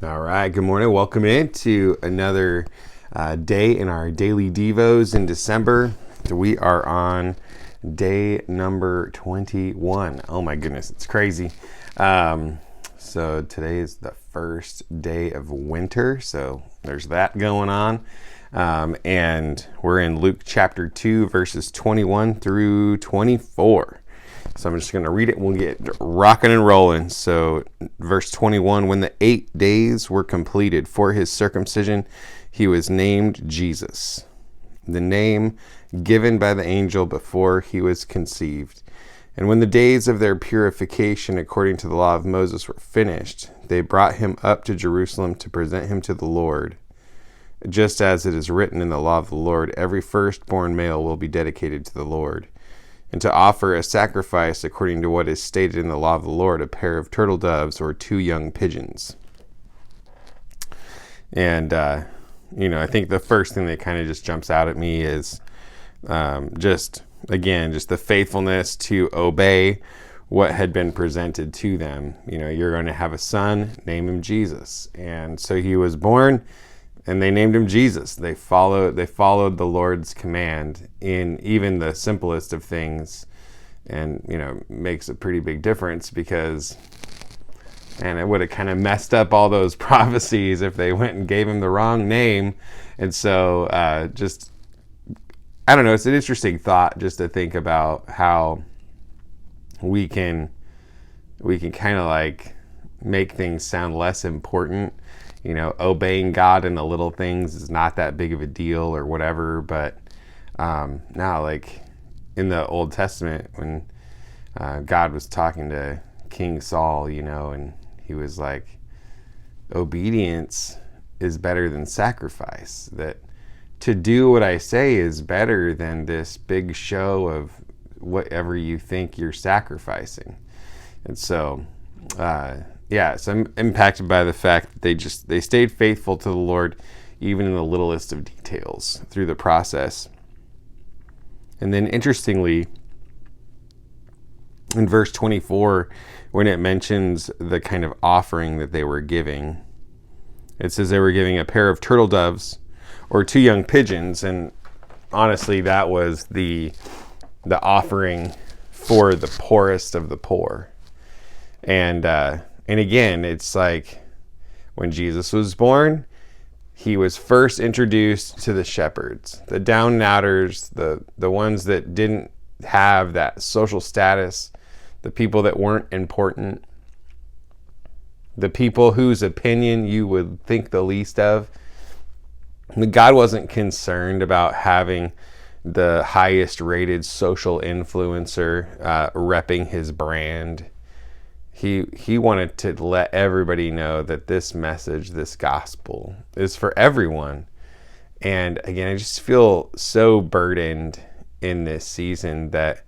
All right, good morning. Welcome into another day in our daily Devos in December. We are on day number 21. Oh my goodness, it's crazy. So today is the first day of winter, so there's that going on. And we're in Luke chapter 2, verses 21 through 24. So I'm just going to read it and we'll get rocking and rolling. So verse 21, when the 8 days were completed for his circumcision, he was named Jesus, the name given by the angel before he was conceived. And when the days of their purification according to the law of Moses were finished, they brought him up to Jerusalem to present him to the Lord. Just as it is written in the law of the Lord, every firstborn male will be dedicated to the Lord. And to offer a sacrifice according to what is stated in the law of the Lord, a pair of turtle doves or 2 young pigeons. And, I think the first thing that kind of just jumps out at me is just the faithfulness to obey what had been presented to them. You're going to have a son, name him Jesus. And so he was born, and they named him Jesus. They followed the Lord's command in even the simplest of things, and makes a pretty big difference because, and it would have kind of messed up all those prophecies if they went and gave him the wrong name. And so I don't know, it's an interesting thought just to think about how we can kind of like make things sound less important. Obeying God in the little things is not that big of a deal or whatever. But now, like in the Old Testament, when God was talking to King Saul, and he was like, obedience is better than sacrifice. That to do what I say is better than this big show of whatever you think you're sacrificing. And so, so I'm impacted by the fact that they stayed faithful to the Lord, even in the littlest of details through the process. And then interestingly, in verse 24, when it mentions the kind of offering that they were giving, it says they were giving a pair of turtle doves or 2 young pigeons. And honestly, that was the offering for the poorest of the poor. And again, it's like when Jesus was born, he was first introduced to the shepherds, the down and outers, the ones that didn't have that social status, the people that weren't important, the people whose opinion you would think the least of. God wasn't concerned about having the highest rated social influencer repping his brand. He wanted to let everybody know that this message, this gospel, is for everyone. And again, I just feel so burdened in this season that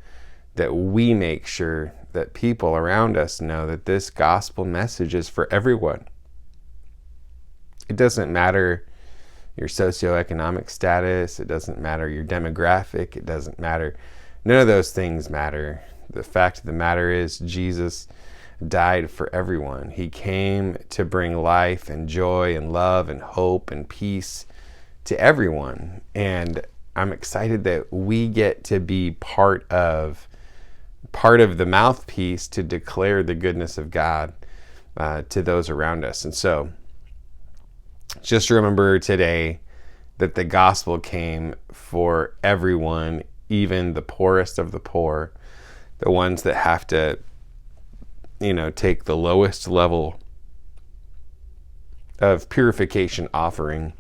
we make sure that people around us know that this gospel message is for everyone. It doesn't matter your socioeconomic status. It doesn't matter your demographic. It doesn't matter. None of those things matter. The fact of the matter is Jesus died for everyone. He came to bring life and joy and love and hope and peace to everyone. And I'm excited that we get to be part of the mouthpiece to declare the goodness of God to those around us. And so just remember today that the gospel came for everyone, even the poorest of the poor, the ones that have to take the lowest level of purification offering.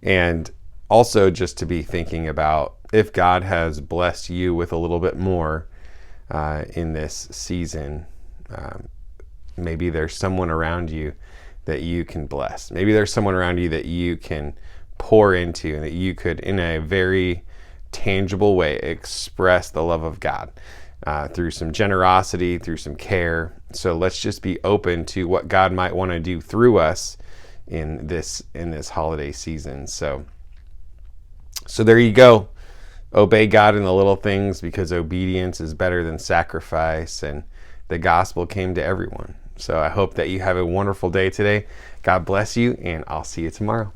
And also just to be thinking about if God has blessed you with a little bit more in this season, maybe there's someone around you that you can bless. Maybe there's someone around you that you can pour into and that you could, in a very tangible way, express the love of God. Through some generosity, through some care. So let's just be open to what God might want to do through us in this holiday season. So there you go. Obey God in the little things because obedience is better than sacrifice, and the gospel came to everyone. So I hope that you have a wonderful day today. God bless you, and I'll see you tomorrow.